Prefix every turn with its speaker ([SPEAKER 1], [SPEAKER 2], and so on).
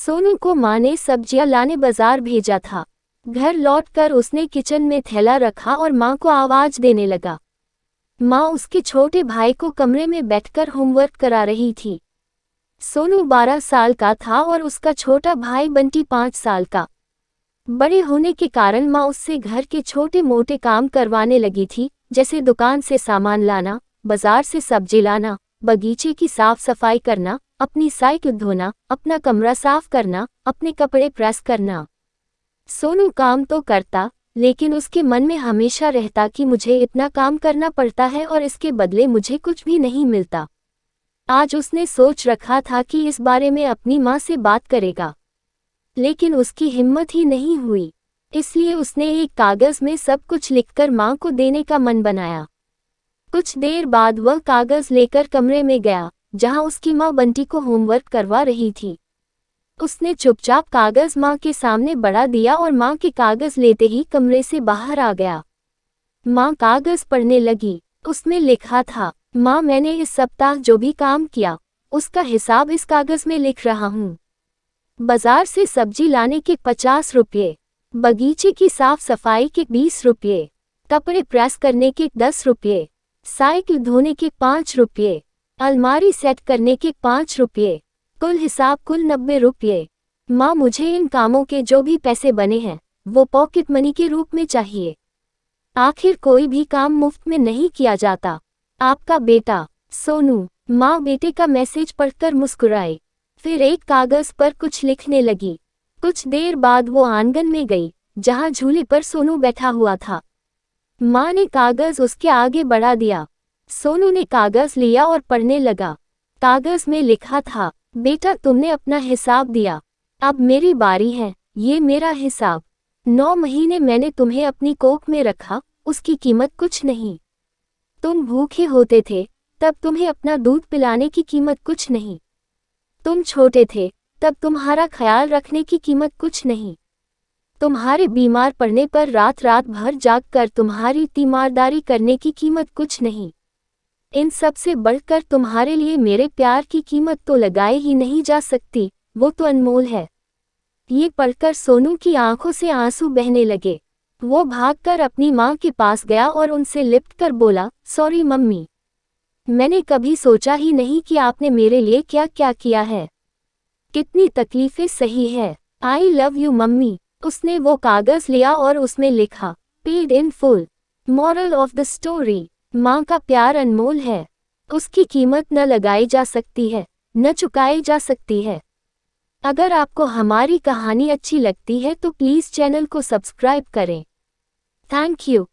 [SPEAKER 1] सोनू को माँ ने सब्जियां लाने बाजार भेजा था। घर लौटकर उसने किचन में थैला रखा और माँ को आवाज देने लगा। माँ उसके छोटे भाई को कमरे में बैठकर होमवर्क करा रही थी। सोनू 12 साल का था और उसका छोटा भाई बंटी 5 साल का। बड़े होने के कारण माँ उससे घर के छोटे मोटे काम करवाने लगी थी, जैसे दुकान से सामान लाना, बाजार से सब्जी लाना, बगीचे की साफ सफाई करना, अपनी साइकिल धोना, अपना कमरा साफ करना, अपने कपड़े प्रेस करना। सोनू काम तो करता, लेकिन उसके मन में हमेशा रहता कि मुझे इतना काम करना पड़ता है और इसके बदले मुझे कुछ भी नहीं मिलता। आज उसने सोच रखा था कि इस बारे में अपनी माँ से बात करेगा, लेकिन उसकी हिम्मत ही नहीं हुई। इसलिए उसने एक कागज में सब कुछ लिखकर माँ को देने का मन बनाया। कुछ देर बाद वह कागज लेकर कमरे में गया, जहाँ उसकी माँ बंटी को होमवर्क करवा रही थी। उसने चुपचाप कागज माँ के सामने बढ़ा दिया और माँ के कागज लेते ही कमरे से बाहर आ गया। माँ कागज पढ़ने लगी। उसमें लिखा था, माँ मैंने इस सप्ताह जो भी काम किया, उसका हिसाब इस कागज में लिख रहा हूँ। बाजार से सब्जी लाने के 50 रुपये, बगीचे की साफ सफाई के 20 रुपये, कपड़े प्रेस करने के 10 रुपये, साइकिल धोने के 5 रुपये, अलमारी सेट करने के 5 रुपये, कुल हिसाब कुल 90 रुपये। माँ मुझे इन कामों के जो भी पैसे बने हैं वो पॉकेट मनी के रूप में चाहिए। आखिर कोई भी काम मुफ्त में नहीं किया जाता। आपका बेटा सोनू। माँ बेटे का मैसेज पढ़कर मुस्कुराई, फिर एक कागज पर कुछ लिखने लगी। कुछ देर बाद वो आंगन में गई, जहाँ झूले पर सोनू बैठा हुआ था। माँ ने कागज उसके आगे बढ़ा दिया। सोनू ने कागज लिया और पढ़ने लगा। कागज में लिखा था, बेटा तुमने अपना हिसाब दिया, अब मेरी बारी है, ये मेरा हिसाब। 9 महीने मैंने तुम्हें अपनी कोख में रखा, उसकी कीमत कुछ नहीं। तुम भूखे होते थे, तब तुम्हें अपना दूध पिलाने की कीमत कुछ नहीं। तुम छोटे थे, तब तुम्हारा ख्याल रखने की कीमत कुछ नहीं। तुम्हारे बीमार पड़ने पर रात रात भर जागकर तुम्हारी तीमारदारी करने की कीमत कुछ नहीं। इन सब से बढ़कर तुम्हारे लिए मेरे प्यार की कीमत तो लगाई ही नहीं जा सकती, वो तो अनमोल है। ये पढ़कर सोनू की आंखों से आंसू बहने लगे। वो भागकर अपनी माँ के पास गया और उनसे लिपटकर बोला, सॉरी मम्मी, मैंने कभी सोचा ही नहीं कि आपने मेरे लिए क्या क्या किया है। कितनी तकलीफें सही है। I love you mummy. उसने वो कागज लिया और उसमें लिखा, paid in full. Moral of the story, माँ का प्यार अनमोल है, उसकी कीमत न लगाई जा सकती है, न चुकाई जा सकती है। अगर आपको हमारी कहानी अच्छी लगती है तो प्लीज़ चैनल को सब्सक्राइब करें। Thank you.